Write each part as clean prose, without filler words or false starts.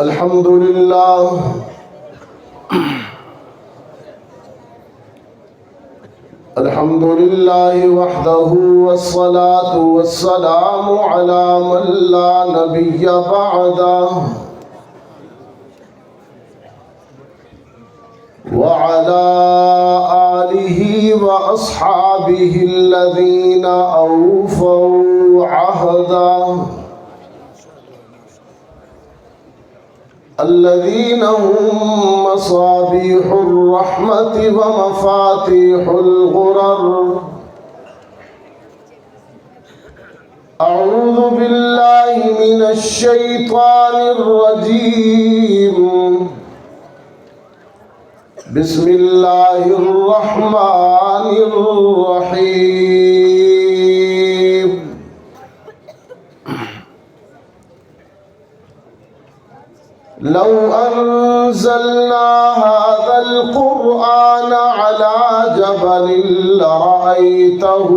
الحمد لله الحمد لله وحده والصلاة والسلام على من لا نبي بعده وعلى آله وأصحابه الذين أوفوا عهده الذين هم مصابيح الرحمة ومفاتيح الغرر. أعوذ بالله من الشيطان الرجيم. بسم الله الرحمن الرحيم. لو أنزلنا هذا القرآن على جبل لرأيته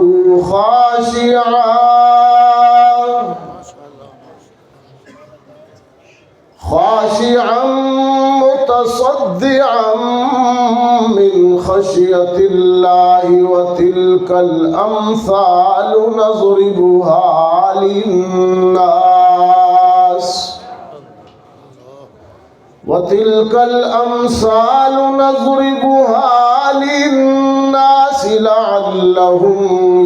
خاشعا متصدعا من خشية الله وتلك الأمثال نضربها للناس لعلهم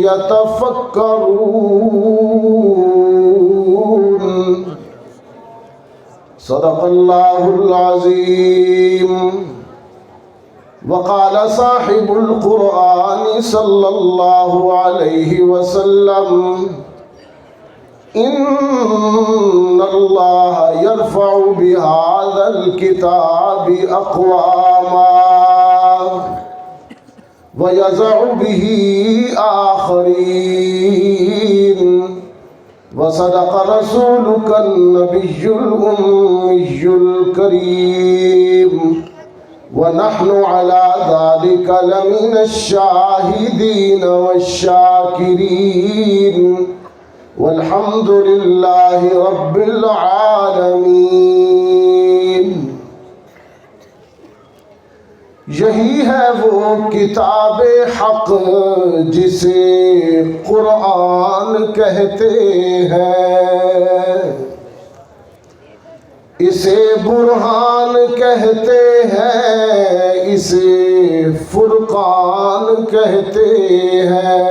يتفكرون. صدق الله العظيم. وقال صاحب القرآن صلى الله عليه وسلم: إن الله يرفع بهذا الكتاب أقواما ويضع به آخرين. وصدق رسولك النبي الأمي الكريم، ونحن على ذلك لمن الشاهدين والشاكرين، والحمد لله رب العالمین. یہی ہے وہ کتاب حق جسے قرآن کہتے ہیں، اسے برہان کہتے ہیں، اسے فرقان کہتے ہیں.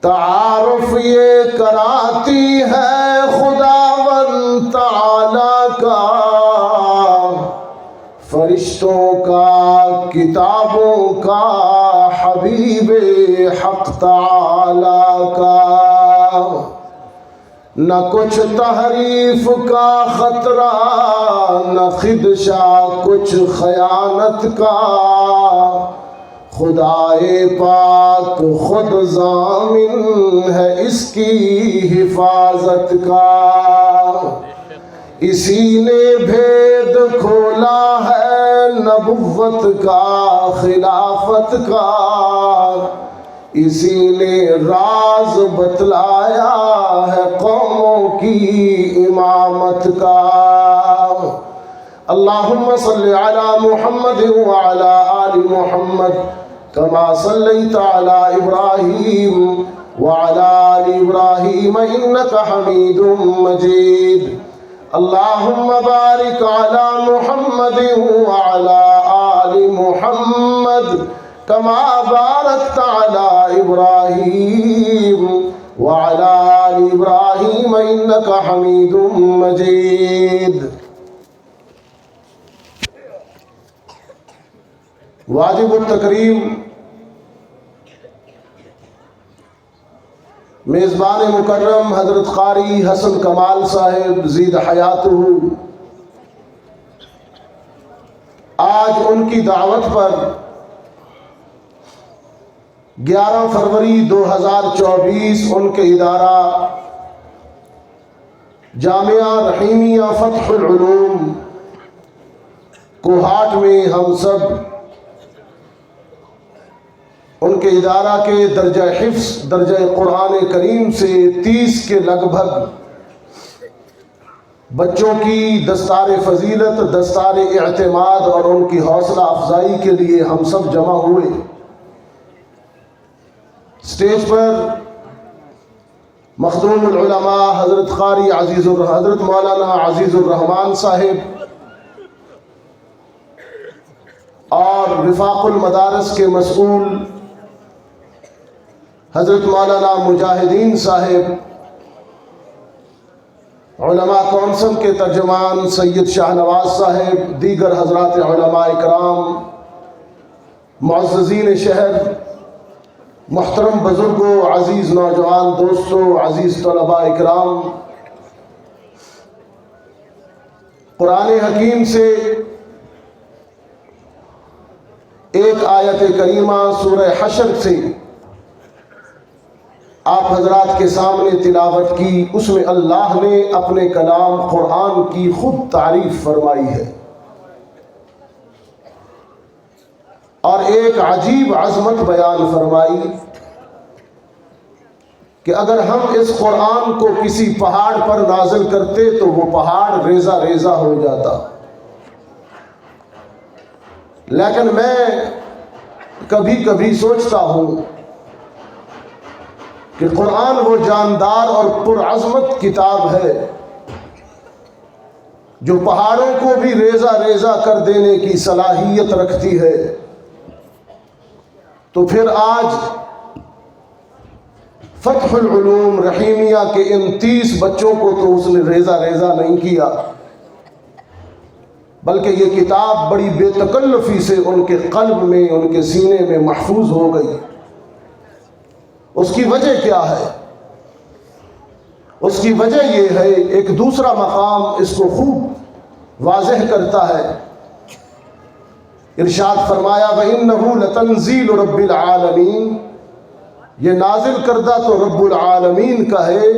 تعارف یہ کراتی ہے خداوند تعالیٰ کا، فرشتوں کا، کتابوں کا، حبیب حق تعالیٰ کا. نہ کچھ تحریف کا خطرہ، نہ خدشہ کچھ خیانت کا. خدائے پاک خود ضامن ہے اس کی حفاظت کا. اسی نے بھید کھولا ہے نبوت کا، خلافت کا. اسی نے راز بتلایا ہے قوموں کی امامت کا. اللہم صل علی محمد وعلی آل محمد كما صليت على إبراهيم وعلى آل إبراهيم إنك حميد مجيد. اللهم بارك على محمد وعلى آل محمد كما باركت على إبراهيم وعلى آل إبراهيم إنك حميد مجيد. واجب التکریم میزبان مکرم حضرت قاری حسن کمال صاحب زید حیاتہ، آج ان کی دعوت پر 11 فروری 2024 ان کے ادارہ جامعہ رحیمیہ فتح العلوم کوہاٹ میں ہم سب ان کے ادارہ کے درجہ حفظ درجہ قرآن کریم سے 30 کے لگ بھگ بچوں کی دستار فضیلت، دستار اعتماد اور ان کی حوصلہ افزائی کے لیے ہم سب جمع ہوئے۔ اسٹیج پر مخدوم العلماء حضرت قاری حضرت مولانا عزیز الرحمان صاحب اور وفاق المدارس کے مسئول حضرت مولانا مجاہدین صاحب، علماء کونسل کے ترجمان سید شاہ نواز صاحب، دیگر حضرات علماء اکرام، معززین شہر، محترم بزرگوں، عزیز نوجوان دوستوں، عزیز طلباء اکرام، قرآن حکیم سے ایک آیت کریمہ سورہ حشر سے آپ حضرات کے سامنے تلاوت کی۔ اس میں اللہ نے اپنے کلام قرآن کی خود تعریف فرمائی ہے اور ایک عجیب عظمت بیان فرمائی کہ اگر ہم اس قرآن کو کسی پہاڑ پر نازل کرتے تو وہ پہاڑ ریزہ ریزہ ہو جاتا، لیکن میں کبھی کبھی سوچتا ہوں کہ قرآن وہ جاندار اور پرعظمت کتاب ہے جو پہاڑوں کو بھی ریزہ ریزہ کر دینے کی صلاحیت رکھتی ہے۔ تو پھر آج فتح العلوم رحیمیہ کے ان 30 بچوں کو تو اس نے ریزہ ریزہ نہیں کیا، بلکہ یہ کتاب بڑی بے تکلفی سے ان کے قلب میں، ان کے سینے میں محفوظ ہو گئی۔ اس کی وجہ کیا ہے؟ اس کی وجہ یہ ہے، ایک دوسرا مقام اس کو خوب واضح کرتا ہے۔ ارشاد فرمایا وَإِنَّهُ لَتَنزِيلُ رَبِّ الْعَالَمِينَ، یہ نازل کردہ تو رب العالمین کا ہے۔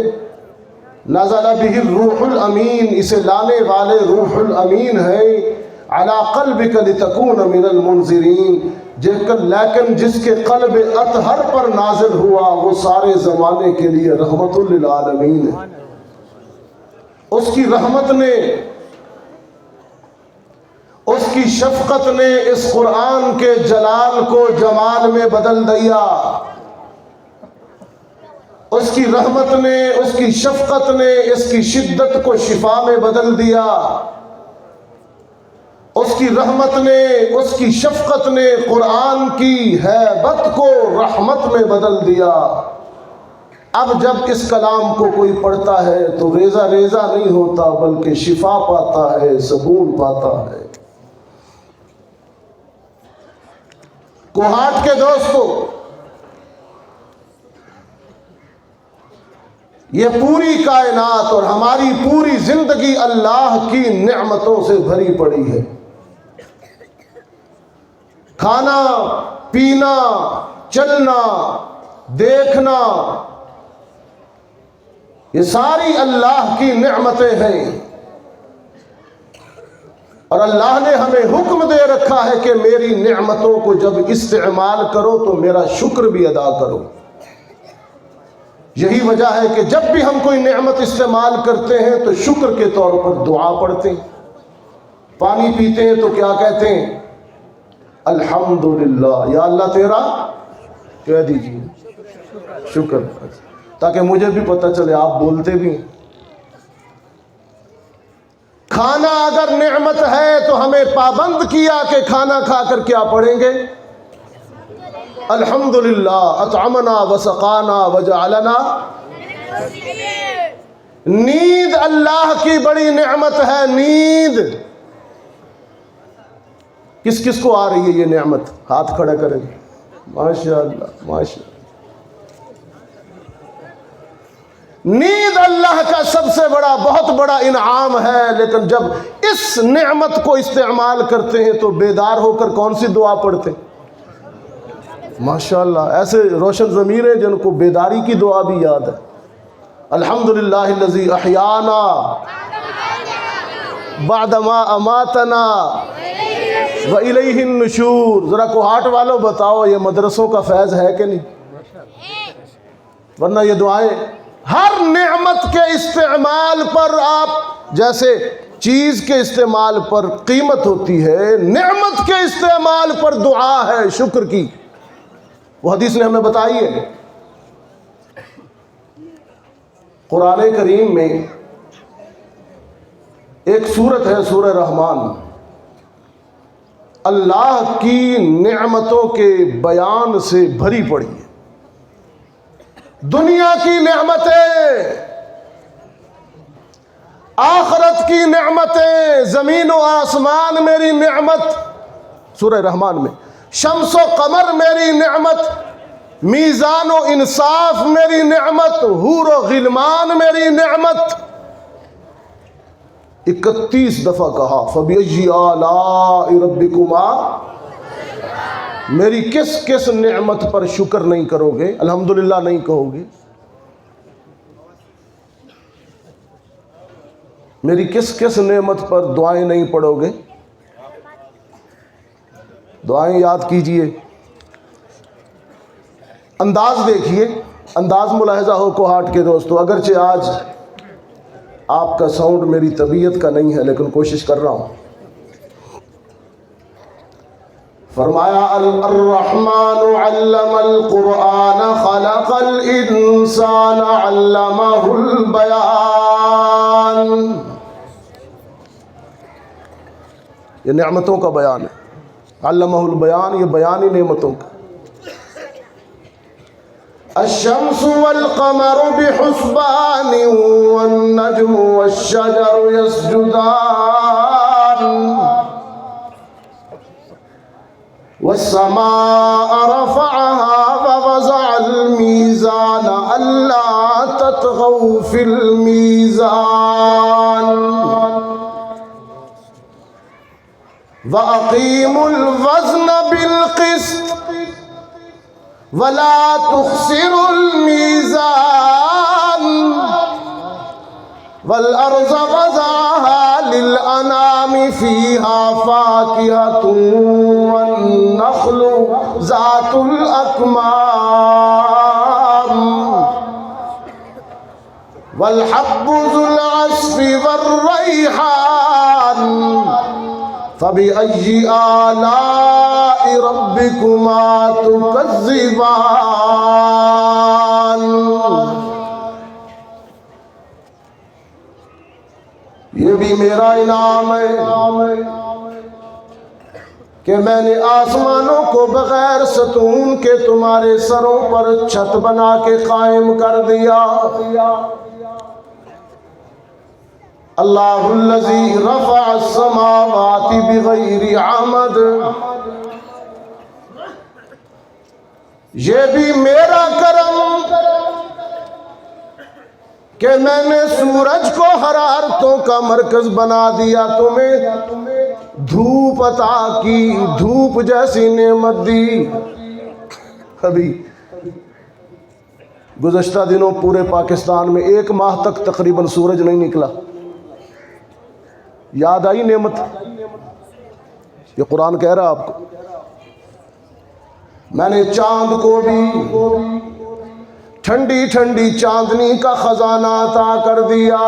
نزل بہ الروح الامین، اسے لانے والے روح الامین ہے۔ علی قلبک لتکون من المنذرین، لیکن جس کے قلب اطہر پر نازل ہوا وہ سارے زمانے کے لیے رحمت للعالمین ہے۔ اس کی رحمت نے، اس کی شفقت نے اس قرآن کے جلال کو جمال میں بدل دیا۔ اس کی رحمت نے، اس کی شفقت نے اس کی شدت کو شفا میں بدل دیا۔ اس کی رحمت نے، اس کی شفقت نے قرآن کی ہیبت کو رحمت میں بدل دیا۔ اب جب اس کلام کو کوئی پڑھتا ہے تو ریزہ ریزہ نہیں ہوتا، بلکہ شفا پاتا ہے، سکون پاتا ہے۔ کوہاٹ کے دوستو، یہ پوری کائنات اور ہماری پوری زندگی اللہ کی نعمتوں سے بھری پڑی ہے۔ کھانا، پینا، چلنا، دیکھنا، یہ ساری اللہ کی نعمتیں ہیں، اور اللہ نے ہمیں حکم دے رکھا ہے کہ میری نعمتوں کو جب استعمال کرو تو میرا شکر بھی ادا کرو۔ یہی وجہ ہے کہ جب بھی ہم کوئی نعمت استعمال کرتے ہیں تو شکر کے طور پر دعا پڑھتے ہیں۔ پانی پیتے ہیں تو کیا کہتے ہیں؟ الحمدللہ، یا اللہ تیرا کہہ دیجیے شکر، تاکہ مجھے بھی پتہ چلے آپ بولتے بھی ہیں۔ کھانا اگر نعمت ہے تو ہمیں پابند کیا کہ کھانا کھا کر کیا پڑھیں گے؟ الحمدللہ اطعمنا وسقانا وجعلنا۔ نیند اللہ کی بڑی نعمت ہے، نیند۔ کس کس کو آ رہی ہے یہ نعمت؟ ہاتھ کھڑا کریں۔ ماشاءاللہ ماشاءاللہ۔ نیند اللہ کا سب سے بڑا، بہت بڑا انعام ہے، لیکن جب اس نعمت کو استعمال کرتے ہیں تو بیدار ہو کر کون سی دعا پڑھتے ہیں؟ ماشاءاللہ، ایسے روشن ضمیر ہیں جن کو بیداری کی دعا بھی یاد ہے۔ الحمدللہ الذی احیانا بعدما اماتنا وَإِلَيْهِ النُّشُورُ۔ ذرا کوہاٹ والوں بتاؤ یہ مدرسوں کا فیض ہے کہ نہیں؟ ورنہ یہ دعائیں ہر نعمت کے استعمال پر آپ جیسے چیز کے استعمال پر قیمت ہوتی ہے، نعمت کے استعمال پر دعا ہے شکر کی، وہ حدیث نے ہمیں بتائی ہے۔ قرآن کریم میں ایک سورت ہے سورہ رحمان، اللہ کی نعمتوں کے بیان سے بھری پڑی ہے۔ دنیا کی نعمتیں، آخرت کی نعمتیں، زمین و آسمان میری نعمت سورہ رحمان میں، شمس و قمر میری نعمت، میزان و انصاف میری نعمت، حور و غلمان میری نعمت، 31 دفعہ کہا فَبِأَيِّ آلَاءِ رَبِّكُمَا، میری کس کس نعمت پر شکر نہیں کرو گے، الحمدللہ نہیں کہو گے، میری کس کس نعمت پر دعائیں نہیں پڑھو گے؟ دعائیں یاد کیجئے، انداز دیکھیے، انداز ملاحظہ ہو کوہاٹ کے دوستو، اگرچہ آج آپ کا ساؤنڈ میری طبیعت کا نہیں ہے لیکن کوشش کر رہا ہوں۔ فرمایا الرحمن علم القرآن خلق الانسان علمہ البیان، یہ نعمتوں کا بیان ہے، علمہ البیان، یہ بیان ہی نعمتوں کا۔ الشمس والقمر بحسبان والنجم والشجر يسجدان والسماء رفعها ووضع الميزان ألا تطغوا في الميزان وأقيموا الوزن بالقسط ولا تخسروا الميزان والأرض وضعها للأنام فيها فاكهة والنخل ذات الأكمام والحب ذو العصف والريحان فبأي آلاء ربكما تكذبان۔ یہ بھی میرا انعام ہے کہ میں نے آسمانوں کو بغیر ستون کے تمہارے سروں پر چھت بنا کے قائم کر دیا۔ اللہ الذی رفع السماوات بغیر عمد، یہ بھی میرا کرم کہ میں نے سورج کو حرارتوں کا مرکز بنا دیا، تمہیں دھوپ عطا کی، دھوپ جیسی نعمت دی۔ ابھی گزشتہ دنوں پورے پاکستان میں 1 ماہ تک تقریباً سورج نہیں نکلا، یاد آئی نعمت؟ یہ قرآن کہہ رہا آپ کو، میں نے چاند کو بھی ٹھنڈی ٹھنڈی چاندنی کا خزانہ عطا کر دیا،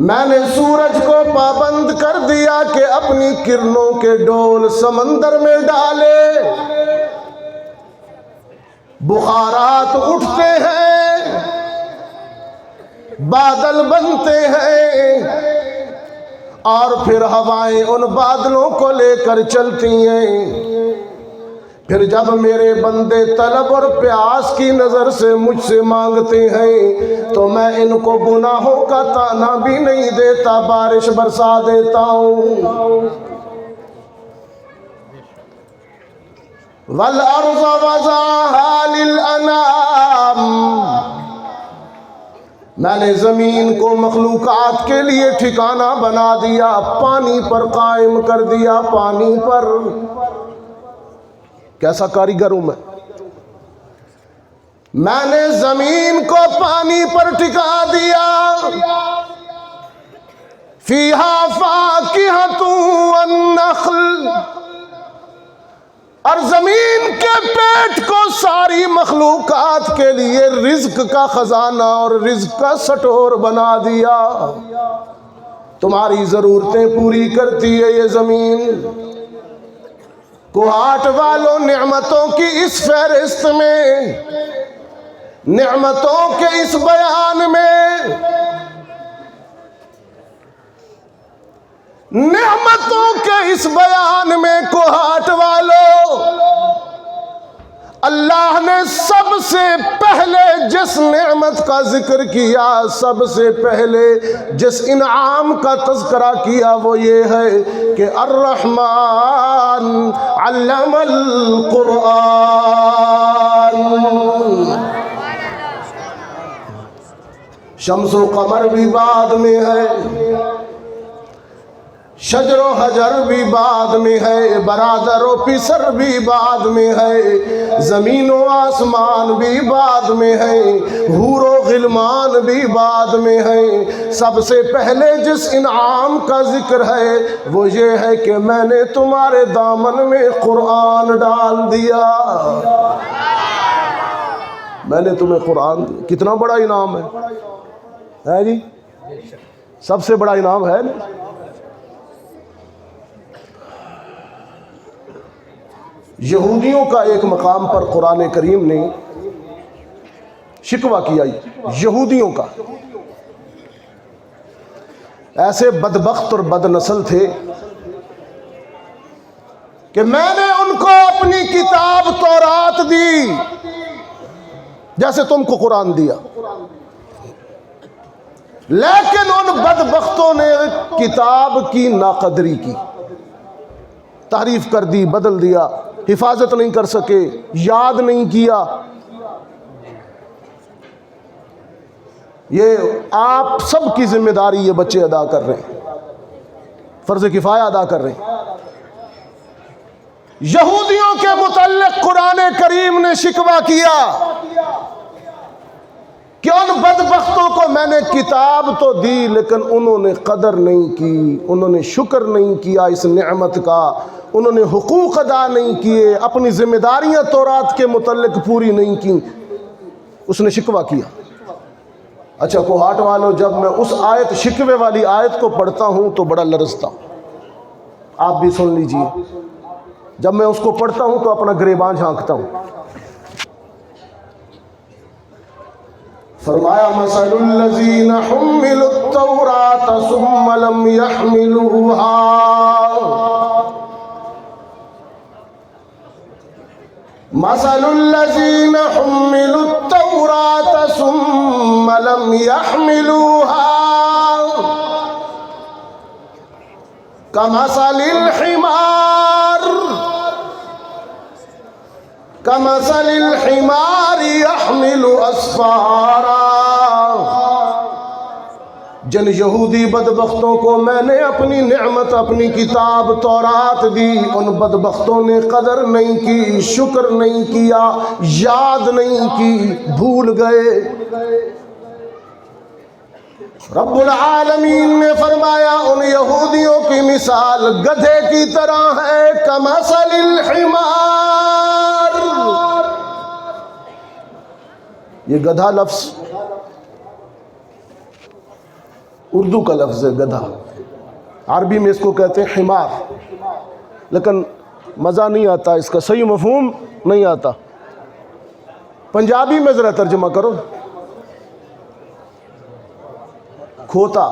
میں نے سورج کو پابند کر دیا کہ اپنی کرنوں کے ڈول سمندر میں ڈالے، بخارات اٹھتے ہیں، بادل بنتے ہیں، اور پھر ہوائیں ان بادلوں کو لے کر چلتی ہیں۔ پھر جب میرے بندے طلب اور پیاس کی نظر سے مجھ سے مانگتے ہیں تو میں ان کو گناہوں کا تانا بھی نہیں دیتا، بارش برسا دیتا ہوں۔ وَالْأَرْضَ وَضَعَهَا لِلْأَنَامِ، میں نے زمین کو مخلوقات کے لیے ٹھکانہ بنا دیا، پانی پر قائم کر دیا، پانی پر۔ کیسا کاریگر ہوں میں نے زمین کو پانی پر ٹکا دیا، فیہا فاکہۃ والنخل، اور زمین کے پیٹ کو ساری مخلوقات کے لیے رزق کا خزانہ اور رزق کا سٹور بنا دیا. تمہاری ضرورتیں پوری کرتی ہے یہ زمین. کوہاٹ والوں، نعمتوں کی اس فہرست میں، نعمتوں کے اس بیان میں، نعمتوں کے اس بیان میں کوہاٹ والوں، اللہ نے سب سے پہلے جس نعمت کا ذکر کیا، سب سے پہلے جس انعام کا تذکرہ کیا، وہ یہ ہے کہ الرحمن علم القرآن. شمس و قمر بھی بعد میں ہے، شجر و حجر بھی بعد میں ہے، برادر و پسر بھی بعد میں ہے، زمین و آسمان بھی بعد میں ہے، حور و غلمان بھی بعد میں ہے. سب سے پہلے جس انعام کا ذکر ہے وہ یہ ہے کہ میں نے تمہارے دامن میں قرآن ڈال دیا. میں نے تمہیں قرآن دیا. کتنا بڑا انعام ہے جی؟ سب سے بڑا انعام ہے نا. یہودیوں کا ایک مقام پر قرآن کریم نے شکوہ کیا. یہودیوں کا ایسے بدبخت اور بد نسل تھے کہ میں نے ان کو اپنی کتاب تورات دی جیسے تم کو قرآن دیا، لیکن ان بدبختوں نے کتاب کی ناقدری کی، تحریف کر دی، بدل دیا، حفاظت نہیں کر سکے، یاد نہیں کیا. یہ آپ سب کی ذمہ داری یہ بچے ادا کر رہے ہیں، فرض کفایہ ادا کر رہے ہیں. یہودیوں کے متعلق قرآن کریم نے شکوہ کیا کہ ان بدبختوں کو میں نے کتاب تو دی لیکن انہوں نے قدر نہیں کی، انہوں نے شکر نہیں کیا اس نعمت کا، انہوں نے حقوق ادا نہیں کیے، اپنی ذمہ داریاں تورات کے متعلق پوری نہیں کی. اس نے شکوہ کیا. اچھا کوہاٹ والوں، جب میں اس آیت، شکوے والی آیت کو پڑھتا ہوں تو بڑا لرزتا ہوں. آپ بھی سن لیجئے. جب میں اس کو پڑھتا ہوں تو اپنا گریباں جھانکتا ہوں. فرمایا مثل الذین حملوا التوراۃ ثم لم يحملوها، مثل الذین حملوا التوراۃ ثم لم يحملوها كمثل الحمار كمثل الحمار يحمل أسفارا. جن یہودی بدبختوں کو میں نے اپنی نعمت، اپنی کتاب تورات دی، ان بدبختوں نے قدر نہیں کی، شکر نہیں کیا، یاد نہیں کی، بھول گئے. رب العالمین نے فرمایا ان یہودیوں کی مثال گدھے کی طرح ہے، کمثل الحمار. یہ گدھا لفظ اردو کا لفظ ہے، گدھا. عربی میں اس کو کہتے ہیں حمار، لیکن مزہ نہیں آتا، اس کا صحیح مفہوم نہیں آتا. پنجابی میں ذرا ترجمہ کرو. کھوتا.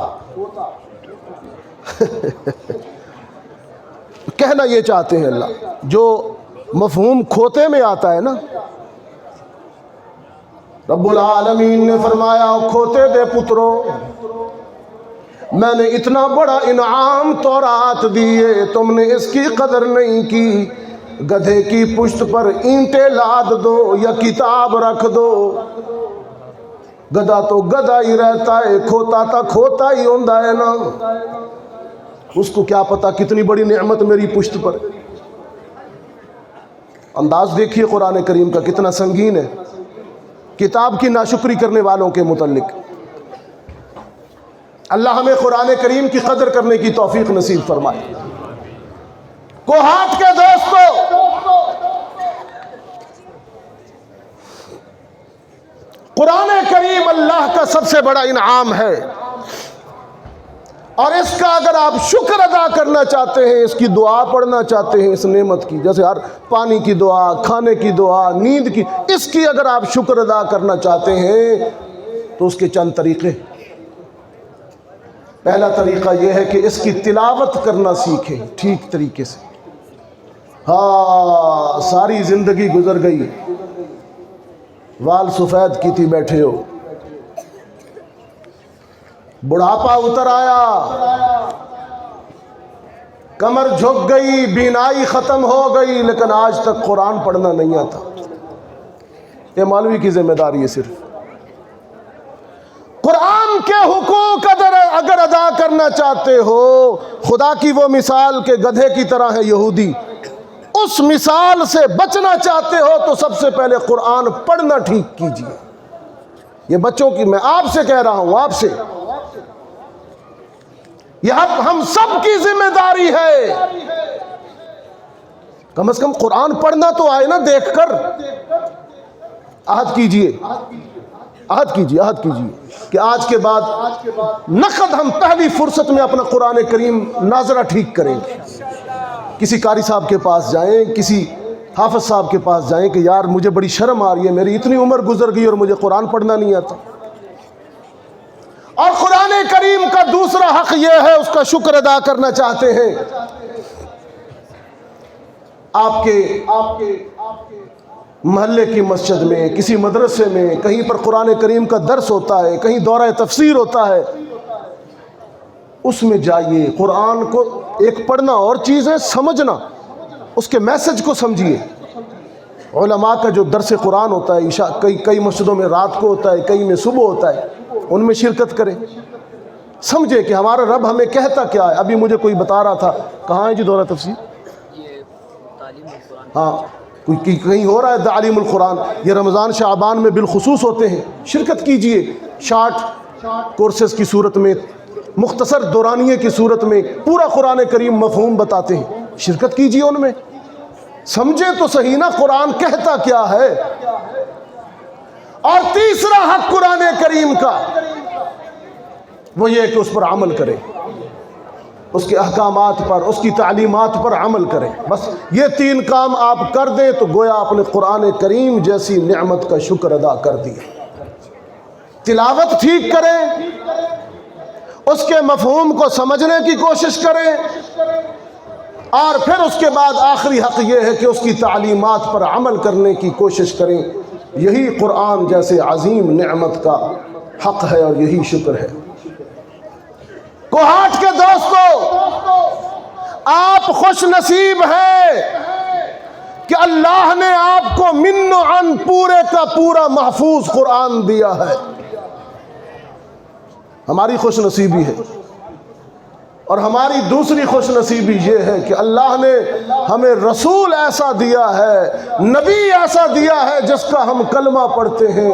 کہنا یہ چاہتے ہیں اللہ، جو مفہوم کھوتے میں آتا ہے نا. رب العالمین نے فرمایا کھوتے دے پترو، میں نے اتنا بڑا انعام تورات دیے، تم نے اس کی قدر نہیں کی. گدھے کی پشت پر اینٹیں لاد دو یا کتاب رکھ دو، گدھا تو گدھا ہی رہتا ہے، کھوتا تا کھوتا ہی ہوندہ ہے نا. اس کو کیا پتا کتنی بڑی نعمت میری پشت پر. انداز دیکھیے قرآن کریم کا کتنا سنگین ہے کتاب کی ناشکری کرنے والوں کے متعلق. اللہ ہمیں قرآن کریم کی قدر کرنے کی توفیق نصیب فرمائے. کوہات کے دوستو، قرآن کریم اللہ کا سب سے بڑا انعام ہے، اور اس کا اگر آپ شکر ادا کرنا چاہتے ہیں، اس کی دعا پڑھنا چاہتے ہیں اس نعمت کی، جیسے ہر پانی کی دعا، کھانے کی دعا، نیند کی، اس کی اگر آپ شکر ادا کرنا چاہتے ہیں تو اس کے چند طریقے۔ پہلا طریقہ یہ ہے کہ اس کی تلاوت کرنا سیکھیں ٹھیک طریقے سے۔ ہاں، ساری زندگی گزر گئی، وال سفید کی تھی، بیٹھے ہو، بڑھاپا اتر آیا، کمر جھک گئی، بینائی ختم ہو گئی، لیکن آج تک قرآن پڑھنا نہیں آتا۔ یہ مولوی کی ذمہ داری ہے صرف۔ قرآن کے حقوق اگر ادا کرنا چاہتے ہو، خدا کی وہ مثال کہ گدھے کی طرح ہے یہودی، اس مثال سے بچنا چاہتے ہو تو سب سے پہلے قرآن پڑھنا ٹھیک کیجیے۔ یہ بچوں کی، میں آپ سے کہہ رہا ہوں، آپ سے، یہ ہم سب کی ذمہ داری ہے۔ کم از کم قرآن پڑھنا تو آئے نا دیکھ کر۔ عہد کیجئے کہ آج کے بعد نقد ہم پہلی فرصت میں اپنا قرآن کریم ناظرہ ٹھیک کریں گے۔ کسی قاری صاحب کے پاس جائیں، کسی حافظ صاحب کے پاس جائیں کہ یار مجھے بڑی شرم آ رہی ہے، میری اتنی عمر گزر گئی اور مجھے قرآن پڑھنا نہیں آتا۔ اور قرآن کریم کا دوسرا حق یہ ہے، اس کا شکر ادا کرنا چاہتے ہیں، آپ کے محلے کی مسجد میں، کسی مدرسے میں، کہیں پر قرآن کریم کا درس ہوتا ہے، کہیں دورہ تفسیر ہوتا ہے، اس میں جائیے۔ قرآن کو ایک پڑھنا اور چیز ہے، سمجھنا، اس کے میسج کو سمجھیے۔ علماء کا جو درس قرآن ہوتا ہے عشاء، کئی مسجدوں میں رات کو ہوتا ہے، کئی میں صبح ہوتا ہے، ان میں شرکت کریں، سمجھے کہ ہمارا رب ہمیں کہتا کیا ہے۔ ابھی مجھے کوئی بتا رہا تھا، کہاں ہے جی دورہ تفسیر؟ ہاں، کہیں ہو رہا ہے تعلیم القرآن، یہ رمضان شعبان میں بالخصوص ہوتے ہیں، شرکت کیجئے۔ شارٹ کورسز کی صورت میں، مختصر دورانیے کی صورت میں پورا قرآن کریم مفہوم بتاتے ہیں، شرکت کیجئے ان میں، سمجھے تو صحیح نا قرآن کہتا کیا ہے۔ اور تیسرا حق قرآن کریم کا وہ یہ کہ اس پر عمل کرے، اس کے احکامات پر، اس کی تعلیمات پر عمل کریں۔ بس یہ تین کام آپ کر دیں تو گویا آپ نے قرآن کریم جیسی نعمت کا شکر ادا کر دیا۔ تلاوت ٹھیک کریں، اس کے مفہوم کو سمجھنے کی کوشش کریں، اور پھر اس کے بعد آخری حق یہ ہے کہ اس کی تعلیمات پر عمل کرنے کی کوشش کریں۔ یہی قرآن جیسے عظیم نعمت کا حق ہے اور یہی شکر ہے۔ کوہاٹ کے دوستو، آپ خوش نصیب ہیں کہ اللہ نے آپ کو من و عن پورے کا پورا محفوظ قرآن دیا ہے۔ ہماری خوش نصیبی ہے، اور ہماری دوسری خوش نصیبی یہ ہے کہ اللہ نے ہمیں رسول ایسا دیا ہے، نبی ایسا دیا ہے جس کا ہم کلمہ پڑھتے ہیں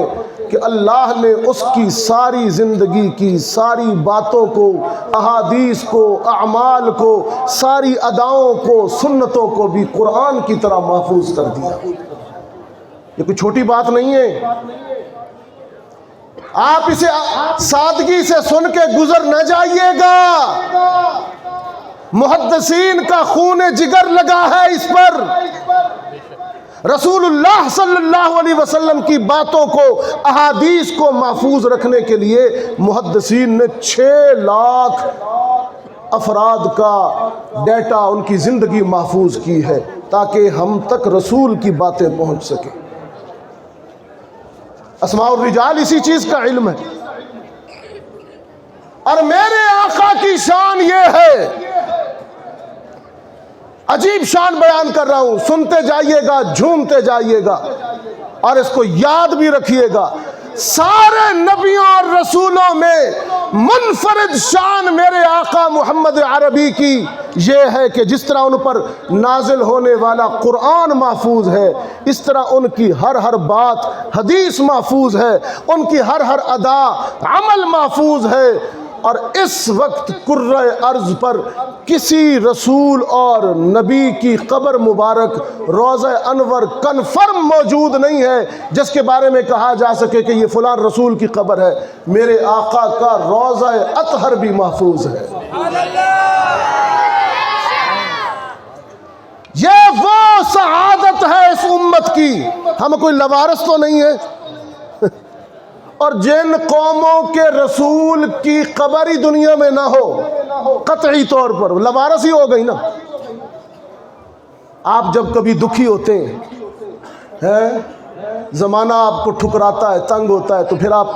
کہ اللہ نے اس کی ساری زندگی کی ساری باتوں کو، احادیث کو، اعمال کو، ساری اداؤں کو، سنتوں کو بھی قرآن کی طرح محفوظ کر دیا۔ یہ کوئی چھوٹی بات نہیں ہے۔ آپ اسے سادگی سے سن کے گزر نہ جائیے گا، محدثین کا خون جگر لگا ہے اس پر۔ رسول اللہ صلی اللہ علیہ وسلم کی باتوں کو، احادیث کو محفوظ رکھنے کے لیے محدثین نے 6 لاکھ افراد کا ڈیٹا، ان کی زندگی محفوظ کی ہے تاکہ ہم تک رسول کی باتیں پہنچ سکیں۔ اسماء الرجال اسی چیز کا علم ہے۔ اور میرے آقا کی شان یہ ہے، عجیب شان بیان کر رہا ہوں، سنتے جائیے گا، جھومتے جائیے گا، اور اس کو یاد بھی رکھیے گا، سارے نبیوں اور رسولوں میں منفرد شان میرے آقا محمد عربی کی یہ ہے کہ جس طرح ان پر نازل ہونے والا قرآن محفوظ ہے، اس طرح ان کی ہر بات حدیث محفوظ ہے، ان کی ہر ادا عمل محفوظ ہے۔ اور اس وقت کرۂ ارض پر کسی رسول اور نبی کی قبر مبارک روضہ انور کنفرم موجود نہیں ہے جس کے بارے میں کہا جا سکے کہ یہ فلاں رسول کی قبر ہے۔ میرے آقا کا روضہ اطہر بھی محفوظ ہے۔ یہ وہ سعادت ہے اس امت کی، ہم کوئی لوارث تو نہیں ہے۔ اور جن قوموں کے رسول کی قبر ہی دنیا میں نہ ہو، قطعی طور پر لوارث ہی ہو گئی نا۔ آپ جب کبھی دکھی ہوتے ہیں، زمانہ آپ کو ٹھکراتا ہے، تنگ ہوتا ہے، تو پھر آپ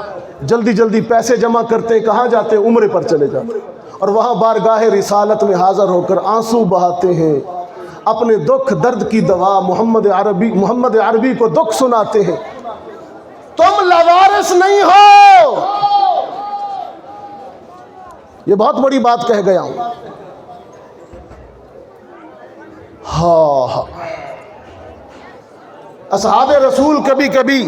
جلدی جلدی پیسے جمع کرتے ہیں، کہاں جاتے ہیں؟ عمرے پر چلے جاتے ہیں، اور وہاں بارگاہ رسالت میں حاضر ہو کر آنسو بہاتے ہیں، اپنے دکھ درد کی دوا محمد عربی کو دکھ سناتے ہیں۔ تم لوارث نہیں ہو، یہ بہت بڑی بات کہہ گیا ہوں۔ ہاں، اصحاب رسول کبھی کبھی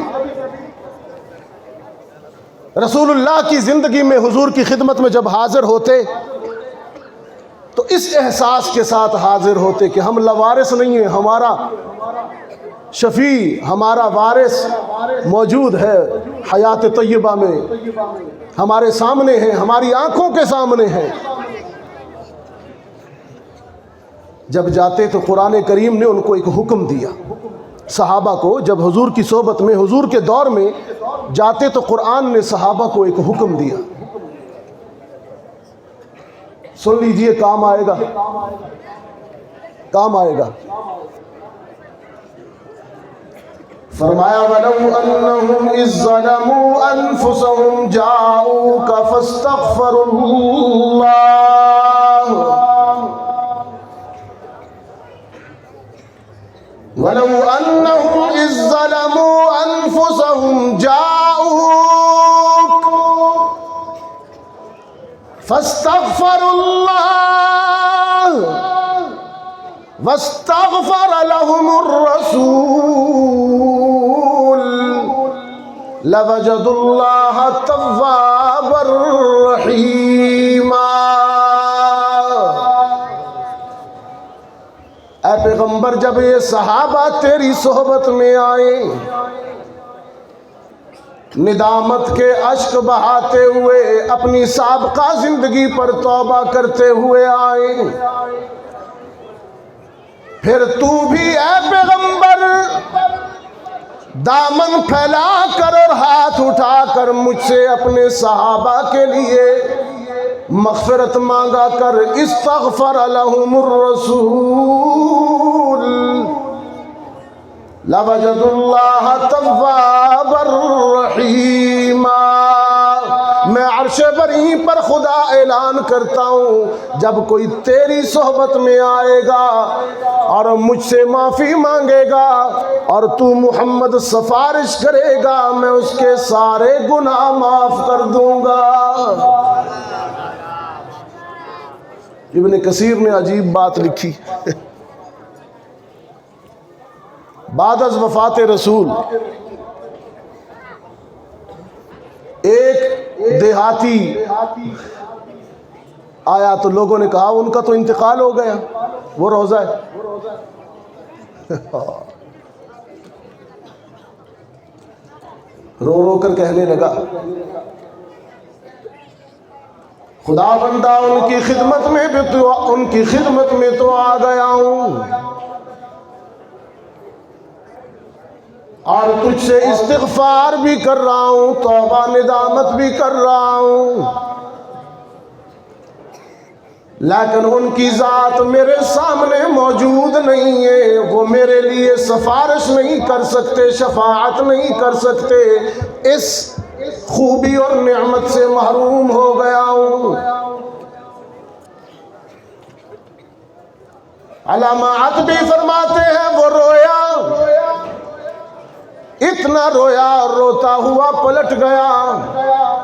رسول اللہ کی زندگی میں حضور کی خدمت میں جب حاضر ہوتے تو اس احساس کے ساتھ حاضر ہوتے کہ ہم لوارث نہیں ہیں، ہمارا شفیع، ہمارا وارث موجود ہے حیات طیبہ میں، ہمارے سامنے ہے، ہماری آنکھوں کے سامنے ہے۔ جب جاتے تو قرآن کریم نے ان کو ایک حکم دیا، صحابہ کو جب حضور کی صحبت میں، حضور کے دور میں جاتے تو قرآن نے صحابہ کو ایک حکم دیا، سن لیجئے، کام آئے گا، کام آئے گا۔ فرمایا وَلَوْ أَنَّهُمْ إِذ ظَّلَمُوا أَنفُسَهُمْ جَاءُوكَ فَاسْتَغْفَرُوا اللَّهَ وَلَوْ أَنَّهُمْ إِذ ظَّلَمُوا أَنفُسَهُمْ جَاءُوكَ فَاسْتَغْفَرُوا اللَّهَ واستغفر لهم الرسول لوجدوا الله توابا رحيما۔ اے پیغمبر، جب یہ صحابہ تیری صحبت میں آئے، ندامت کے اشک بہاتے ہوئے، اپنی سابقہ زندگی پر توبہ کرتے ہوئے آئے، پھر تو بھی اے پیغمبر دامن پھیلا کر اور ہاتھ اٹھا کر مجھ سے اپنے صحابہ کے لیے مغفرت مانگا کر۔ استغفر لهم الرسول لوجدوا الله توابا رحیما۔ میں عرش بری پر خدا اعلان کرتا ہوں، جب کوئی تیری صحبت میں آئے گا اور مجھ سے معافی مانگے گا اور تو محمد سفارش کرے گا، میں اس کے سارے گناہ معاف کر دوں گا۔ ابن کثیر نے عجیب بات لکھی، بعد از وفات رسول ایک دیہاتی آیا تو لوگوں نے کہا ان کا تو انتقال ہو گیا، وہ روزہ ہے۔ رو رو کر کہنے لگا، خدا بندہ ان کی خدمت میں تو آ گیا ہوں، اور تجھ سے استغفار بھی کر رہا ہوں، توبہ ندامت بھی کر رہا ہوں، لیکن ان کی ذات میرے سامنے موجود نہیں ہے، وہ میرے لیے سفارش نہیں کر سکتے، شفاعت نہیں کر سکتے، اس خوبی اور نعمت سے محروم ہو گیا ہوں۔ علامہ عتبی فرماتے ہیں وہ رویا، اتنا رویا اور روتا ہوا پلٹ گیا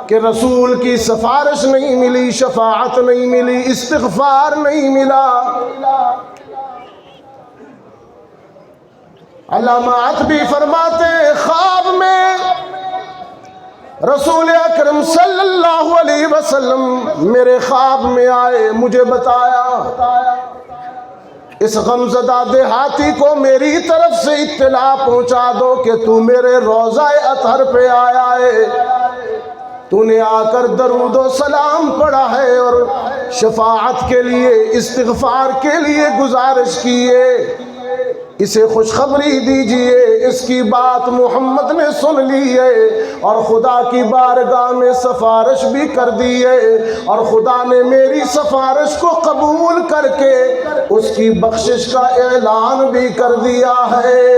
کہ رسول کی سفارش نہیں ملی، شفاعت نہیں ملی، استغفار نہیں ملا۔ علامہ عتبی فرماتے ہیں خواب میں رسول اکرم صلی اللہ علیہ وسلم میرے خواب میں آئے، مجھے بتایا اس غمزدہ دیہاتی کو میری طرف سے اطلاع پہنچا دو کہ تو میرے روضہ اطہر پہ آیا ہے، تو نے آ کر درود و سلام پڑھا ہے اور شفاعت کے لیے، استغفار کے لیے گزارش کی ہے، اسے خوشخبری دیجئے، اس کی بات محمد نے سن لی ہے اور خدا کی بارگاہ میں سفارش بھی کر دی ہے، اور خدا نے میری سفارش کو قبول کر کے اس کی بخشش کا اعلان بھی کر دیا ہے۔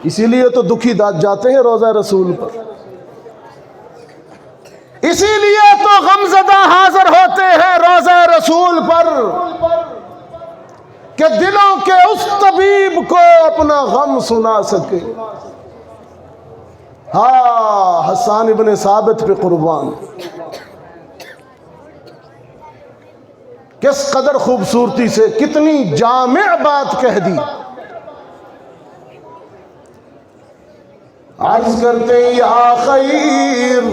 اسی لیے تو دکھی داد جاتے ہیں روضہ رسول پر، اسی لیے تو غمزدہ حاضر ہوتے ہیں روضہ رسول پر کہ دلوں کے اس طبیب کو اپنا غم سنا سکے۔ ہاں، حسان ابن ثابت پہ قربان، کس قدر خوبصورتی سے، کتنی جامع بات کہہ دی۔ عرض کرتے ہیں یا خیر،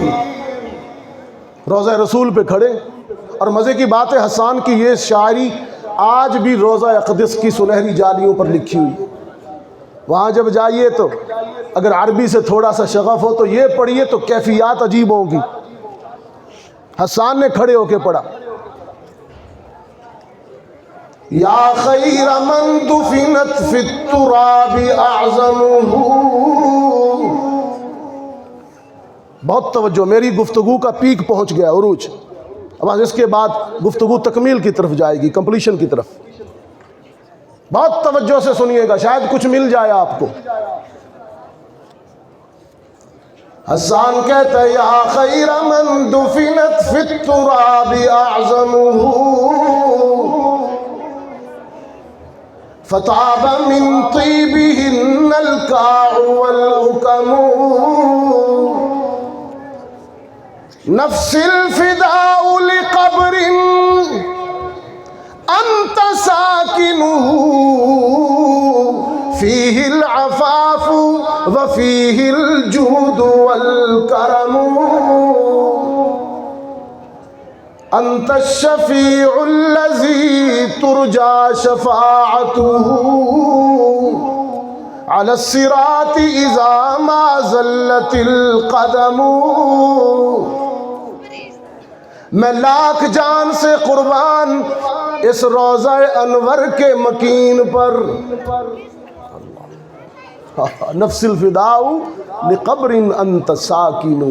روضہ رسول پہ کھڑے، اور مزے کی بات ہے حسان کی یہ شاعری آج بھی روضہ اقدس کی سنہری جالیوں پر لکھی ہوئی۔ وہاں جب جائیے تو اگر عربی سے تھوڑا سا شغف ہو تو یہ پڑھیے تو کیفیات عجیب ہوں گی۔ حسان نے کھڑے ہو کے پڑھا، یا خیر من دفنت فی التراب اعظمہ۔ بہت توجہ، میری گفتگو کا پیک پہنچ گیا، عروج۔ اب اس کے بعد گفتگو تکمیل کی طرف جائے گی، کمپلیشن کی طرف۔ بہت توجہ سے سنیے گا، شاید کچھ مل جائے آپ کو۔ حسان کہتا ہے یا خیر من دفنت فی التراب اعظمہ، فطاب من طیبہن الکاع والعکم، نفس الفداء لقبر انت ساکنہ، فیہ العفاف وفیہ الجود والکرم، انت الشفیع الذی ترجى شفاعته علی الصراط اذا ما زلت القدم۔ میں لاکھ جان سے قربان اس روضہ انور کے مکین پر، نفس الفداء لقبر انت ساکنہ،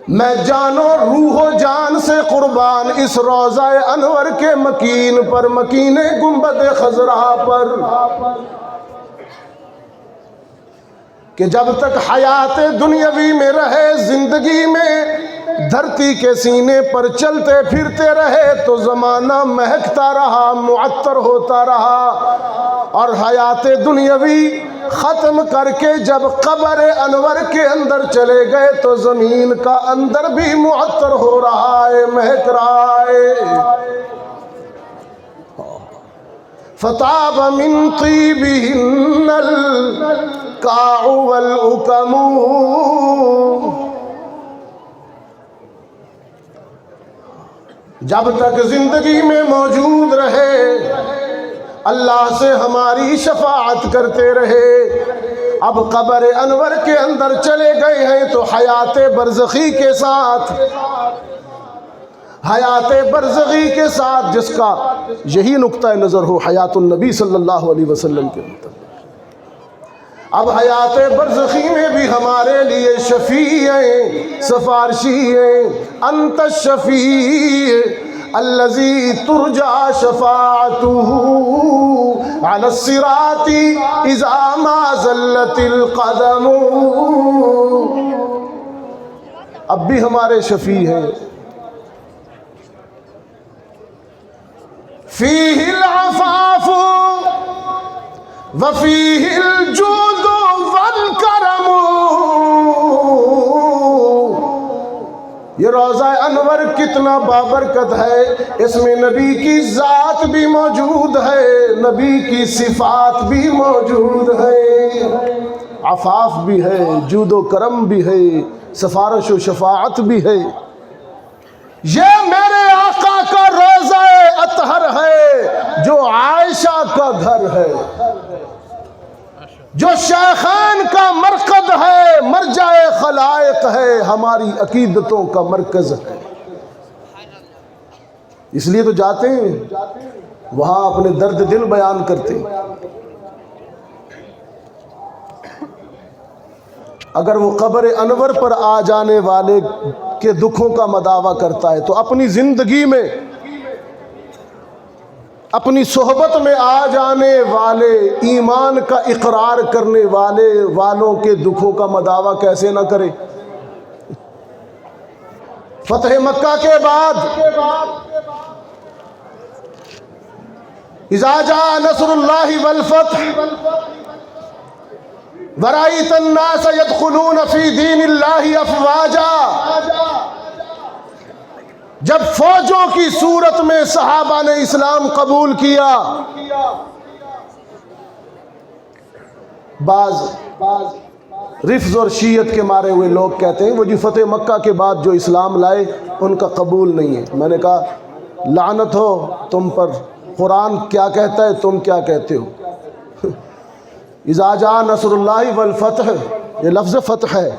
میں جان و روح و جان سے قربان اس روضہ انور کے مکین پر، مکین گنبد خضرا پر، کہ جب تک حیات دنیاوی میں رہے، زندگی میں دھرتی کے سینے پر چلتے پھرتے رہے تو زمانہ مہکتا رہا، معطر ہوتا رہا، اور حیات دنیاوی ختم کر کے جب قبر انور کے اندر چلے گئے تو زمین کا اندر بھی معطر ہو رہا ہے، مہک رہا ہے۔ فطاب من طیبہن الکاع والعکم، جب تک زندگی میں موجود رہے اللہ سے ہماری شفاعت کرتے رہے، اب قبر انور کے اندر چلے گئے ہیں تو حیات برزخی کے ساتھ، حیات برزخی کے ساتھ، جس کا یہی نقطہ نظر ہو حیات النبی صلی اللہ علیہ وسلم کے مطابق، اب حیات برزخی میں بھی ہمارے لیے شفیع ہیں، سفارشی ہیں۔ انت الشفیع الذی ترجى شفاعته على الصراط اذا ما زلت القدم، اب بھی ہمارے شفیع ہیں۔ فیہ العفاف وفیہ الجود والکرم، یہ روضہ انور کتنا بابرکت ہے، اس میں نبی کی ذات بھی موجود ہے، نبی کی صفات بھی موجود ہے۔ عفاف بھی ہے، جود و کرم بھی ہے، سفارش و شفاعت بھی ہے۔ یہ میرے آقا کا روضہ اطہر ہے جو عائشہ کا گھر ہے، جو شیخین کا مرکز ہے، مرجع خلائق ہے، ہماری عقیدتوں کا مرکز ہے۔ اس لیے تو جاتے ہیں وہاں اپنے درد دل بیان کرتے ہیں۔ اگر وہ قبر انور پر آ جانے والے کے دکھوں کا مداوع کرتا ہے تو اپنی زندگی میں، اپنی صحبت میں آ جانے والے، ایمان کا اقرار کرنے والوں کے دکھوں کا مداوع کیسے نہ کرے؟ فتح مکہ کے بعد اذا جاء نصر اللہ والفتح ورأيت الناس يدخلون في دین اللہ افواجا، جب فوجوں کی صورت میں صحابہ نے اسلام قبول کیا، بعض رفض اور شیعت کے مارے ہوئے لوگ کہتے ہیں وہ جی فتح مکہ کے بعد جو اسلام لائے ان کا قبول نہیں ہے۔ میں نے کہا لعنت ہو تم پر، قرآن کیا کہتا ہے، تم کیا کہتے ہو؟ اذا جاء نصر اللہ والفتح، یہ لفظ فتح ہے۔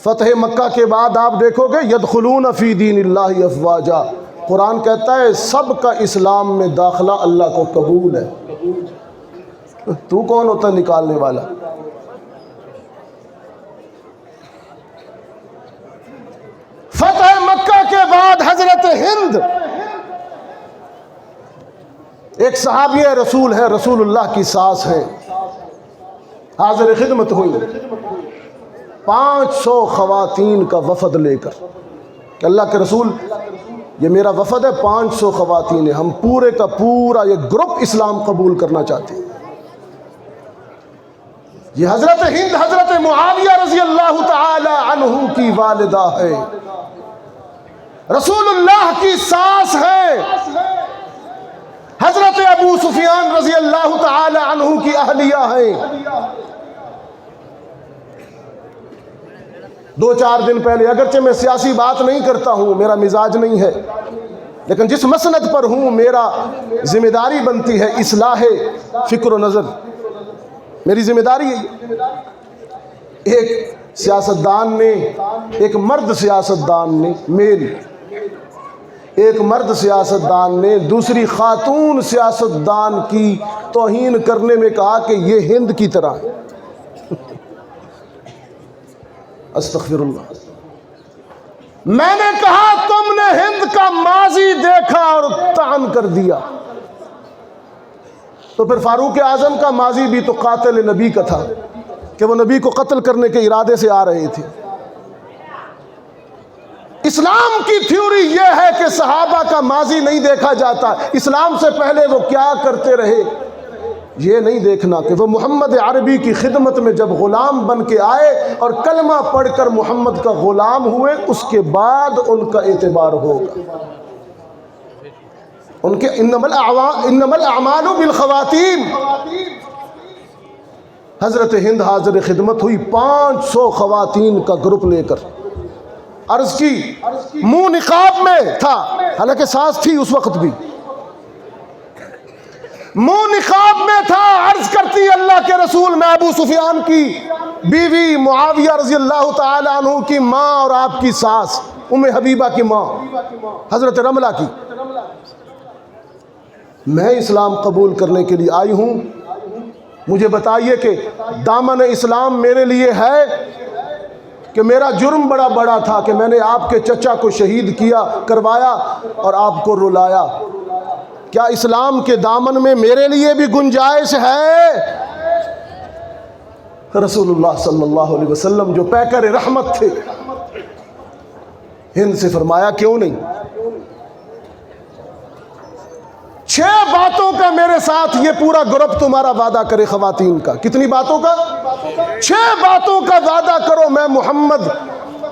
فتح مکہ کے بعد آپ دیکھو گے یدخلون فی دین اللہ افواجا، قرآن کہتا ہے سب کا اسلام میں داخلہ اللہ کو قبول ہے۔ تو کون ہوتا ہے نکالنے والا؟ فتح مکہ کے بعد حضرت ہند ایک صحابی رسول ہے، رسول اللہ کی ساس ہے، حاضر خدمت ہوئی 500 خواتین کا وفد لے کر کہ اللہ کے رسول یہ میرا وفد ہے، 500 خواتین ہیں، ہم پورے کا پورا یہ گروپ اسلام قبول کرنا چاہتے ہیں۔ یہ حضرت ہند حضرت معاویہ رضی اللہ تعالی عنہ کی والدہ ہے، رسول اللہ کی ساس ہے، حضرت ابو سفیان رضی اللہ تعالی عنہ کی اہلیہ ہیں۔ 2-4 دن پہلے، اگرچہ میں سیاسی بات نہیں کرتا ہوں، میرا مزاج نہیں ہے، لیکن جس مسند پر ہوں میرا ذمہ داری بنتی ہے اصلاح فکر و نظر، میری ذمہ داری ہے۔ ایک سیاستدان نے، ایک مرد سیاستدان نے، ایک مرد سیاستدان نے دوسری خاتون سیاستدان کی توہین کرنے میں کہا کہ یہ ہند کی طرح ہے۔ استغفر اللہ۔ میں نے کہا تم نے ہند کا ماضی دیکھا اور طعن کر دیا، تو پھر فاروق اعظم کا ماضی بھی تو قاتل نبی کا تھا کہ وہ نبی کو قتل کرنے کے ارادے سے آ رہے تھے۔ اسلام کی تھیوری یہ ہے کہ صحابہ کا ماضی نہیں دیکھا جاتا، اسلام سے پہلے وہ کیا کرتے رہے یہ نہیں دیکھنا، کہ وہ محمد عربی کی خدمت میں جب غلام بن کے آئے اور کلمہ پڑھ کر محمد کا غلام ہوئے، اس کے بعد ان کا اعتبار ہوگا۔ ان کے انما الاعمال بالخواتیم۔ حضرت ہند حاضر خدمت ہوئی 500 خواتین کا گروپ لے کر، عرض کی، منہ نقاب میں تھا، حالانکہ ساس تھی اس وقت بھی، منہ نقاب میں تھا، عرض کرتی اللہ کے رسول میں ابو سفیان کی بیوی معاویہ رضی اللہ تعالی عنہ کی ماں اور آپ کی ساس ام حبیبہ کی ماں حضرت رملہ کی، میں اسلام قبول کرنے کے لیے آئی ہوں، مجھے بتائیے کہ دامن اسلام میرے لیے ہے کہ میرا جرم بڑا تھا کہ میں نے آپ کے چچا کو شہید کروایا اور آپ کو رلایا، کیا اسلام کے دامن میں میرے لیے بھی گنجائش ہے؟ رسول اللہ صلی اللہ علیہ وسلم جو پیکر رحمت تھے، ہند سے فرمایا کیوں نہیں؟ 6 باتوں کا میرے ساتھ یہ پورا گروپ تمہارا وعدہ کرے خواتین کا۔ کتنی باتوں کا؟ 6 باتوں کا وعدہ کرو، میں محمد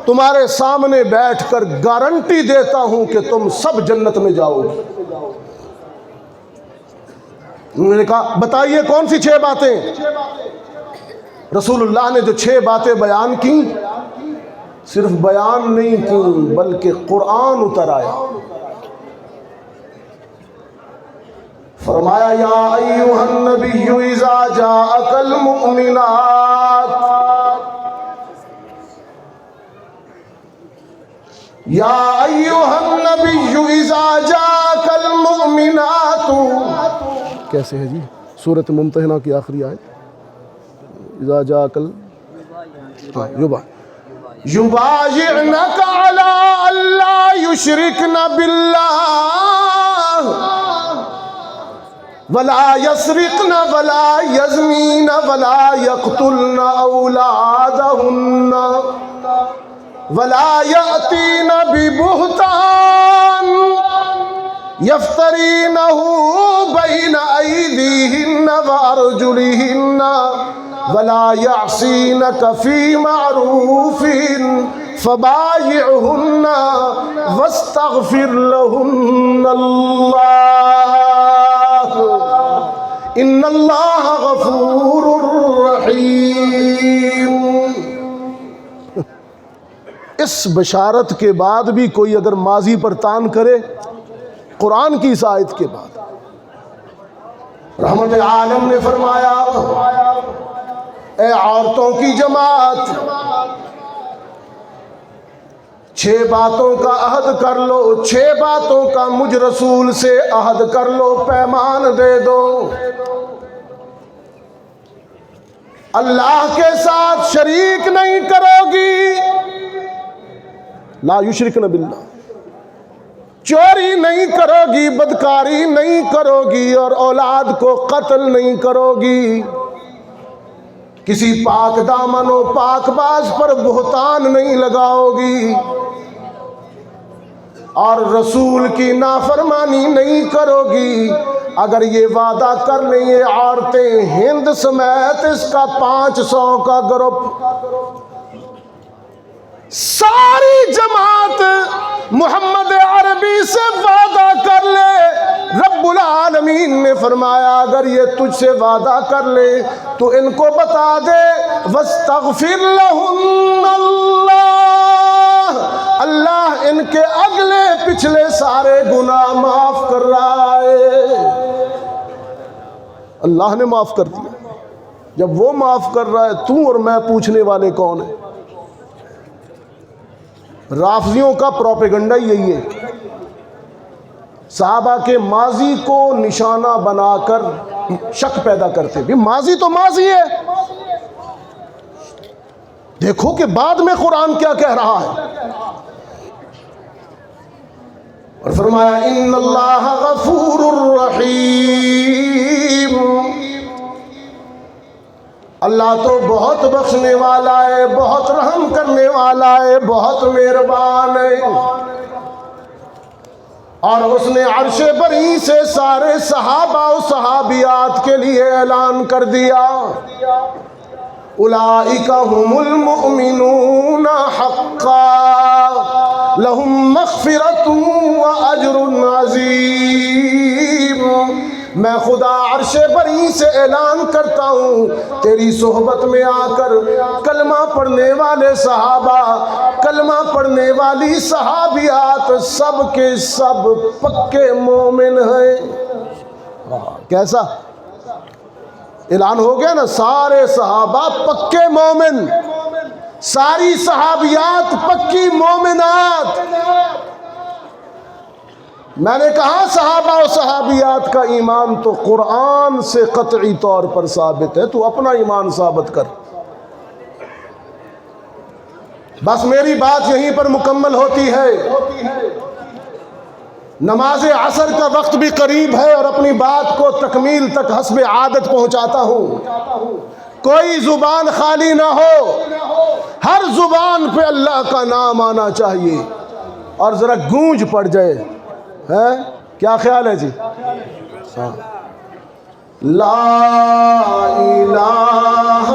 تمہارے سامنے بیٹھ کر گارنٹی دیتا ہوں کہ تم سب جنت میں جاؤ گے۔ انہوں نے کہا بتائیے کون سی 6 باتیں؟ رسول اللہ نے جو 6 باتیں بیان کی، صرف بیان نہیں کی بلکہ قرآن اتر آیا۔ فرمایا یا ایھا النبی اذا جاءک المؤمنات، یا ایھا النبی اذا جاءک المؤمنات، کیسے ہے جی سورۃ ممتحنہ کی آخری آیت، اذا جاءک یبایعنک علی الا یشرکن باللہ ولا یسرقن ولا یزنین ولا یقتلن اولادہن ولا یأتین ببہتان یفترینہ بین ایدیہن وارجلہن ولا یعصینک فی معروف فبایعہن واستغفر لہن اللہ ان اللہ غفور رحیم۔ اس بشارت کے بعد بھی کوئی اگر ماضی پر تان کرے، قرآن کی اس آیت کے بعد، رحمت عالم نے فرمایا اے عورتوں کی جماعت، 6 باتوں کا عہد کر لو، 6 باتوں کا مجھ رسول سے عہد کر لو، پیمان دے دو۔ اللہ کے ساتھ شریک نہیں کرو گی، لا یشرکن باللہ، چوری نہیں کرو گی، بدکاری نہیں کرو گی، اور اولاد کو قتل نہیں کرو گی، کسی پاک دامن و پاک باز پر بہتان نہیں لگاؤ گی، اور رسول کی نافرمانی نہیں کرو گی۔ اگر یہ وعدہ کر لیں یہ عورتیں، ہند سمیت اس کا 500 کا گروپ، ساری جماعت محمد عربی سے وعدہ کر لے، رب العالمین نے فرمایا اگر یہ تجھ سے وعدہ کر لے تو ان کو بتا دے وَاسْتَغْفِرْ لَهُنَّ اللَّهُ، اللہ ان کے اگلے پچھلے سارے گناہ معاف کر رہا ہے۔ اللہ نے معاف کر دیا، جب وہ معاف کر رہا ہے تو اور میں پوچھنے والے کون ہیں؟ رافضیوں کا پروپیگنڈا یہی ہے، صحابہ کے ماضی کو نشانہ بنا کر شک پیدا کرتے، بھی ماضی تو ماضی ہے، دیکھو کہ بعد میں قرآن کیا کہہ رہا ہے۔ اور فرمایا ان اللہ غفور الرحیم، اللہ تو بہت بخشنے والا ہے، بہت رحم کرنے والا ہے، بہت مہربان ہے۔ اور اس نے عرش بری سے سارے صحابہ و صحابیات کے لیے اعلان کر دیا اولئک هم المؤمنون حقا لهم مغفرۃ واجر عظیم۔ میں خدا عرش بری سے اعلان کرتا ہوں تیری صحبت میں آ کر کلمہ پڑھنے والے صحابہ، کلمہ پڑھنے والی صحابیات سب کے سب پکے مومن ہیں۔ کیسا اعلان ہو گیا نا، سارے صحابہ پکے مومن، ساری صحابیات پکی مومنات۔ میں نے کہا صحابہ و صحابیات کا ایمان تو قرآن سے قطعی طور پر ثابت ہے، تو اپنا ایمان ثابت کر۔ بس میری بات یہیں پر مکمل ہوتی ہے، نماز عصر کا وقت بھی قریب ہے اور اپنی بات کو تکمیل تک حسب عادت پہنچاتا ہوں۔ کوئی زبان خالی نہ ہو، ہر زبان پہ اللہ کا نام آنا چاہیے اور ذرا گونج پڑ جائے، ہے کیا خیال ہے جی؟ لا الہ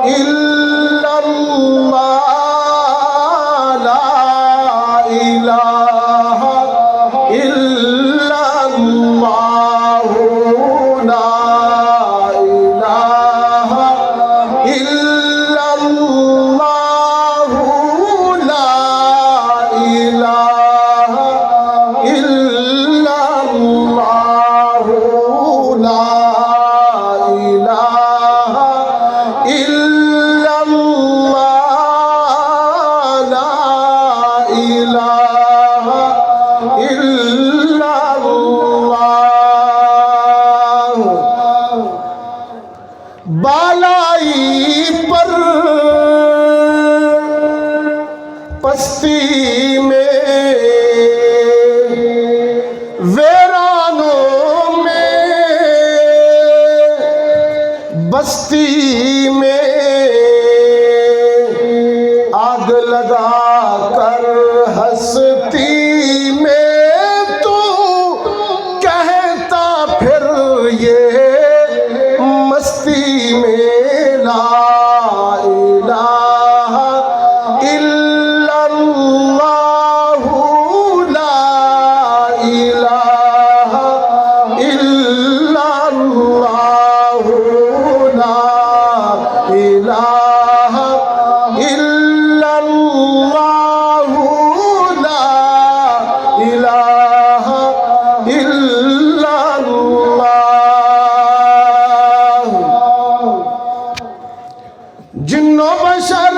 الا اللہ، لا الہ الا اللہ، لا الہ الا آگ لگا کر ہستی میں تو کہتا پھر یہ مستی میں لا الہ الا اللہ لا الہ الا اللہ لا الہ الا اللہ لا الہ الا اللہ. جن و بشر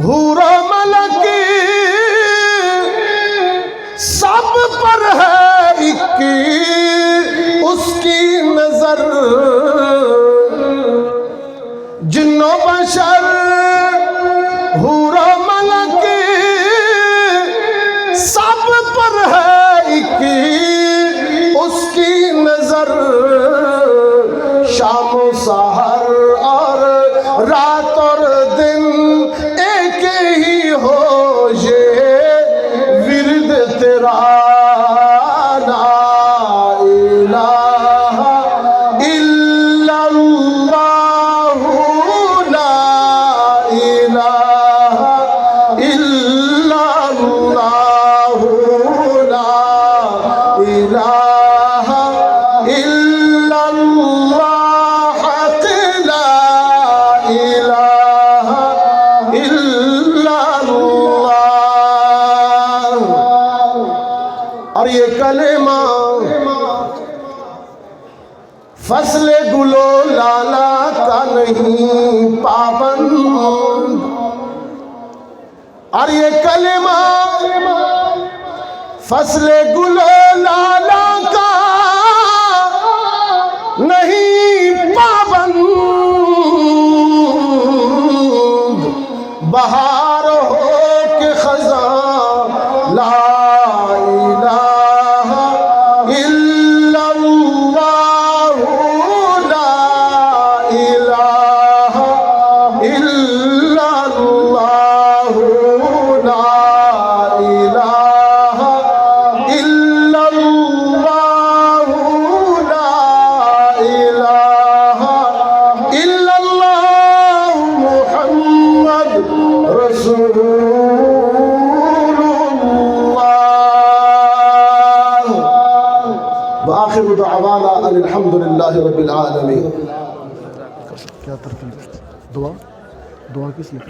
حور و ملک سب پر ہے ایک اس کی نظر. جن و بشر حور و ملک سب پر ہے ایک اس کی نظر. شام و سحر اور رات اور دن ایک ہی ہو یہ ورد تیرا. لا الہ الا اللہ لا الہ الا اللہ لا الہ الا اللہ حق لا الہ الا اللہ. اور یہ کلمہ فصل گل و لالا کا نہیں پابند. اور یہ کلمہ فصل گل و لالا کا نہیں پابند. بہار ہو کہ خزاں لا الہ الا اللہ لا الہ الا اللہ لا الہ الا اللہ لا الہ الا اللہ محمد رسول اللہ. وآخر دعوانا ان الحمد للہ رب العالمین. کیا ترتیب دعا کس لیے؟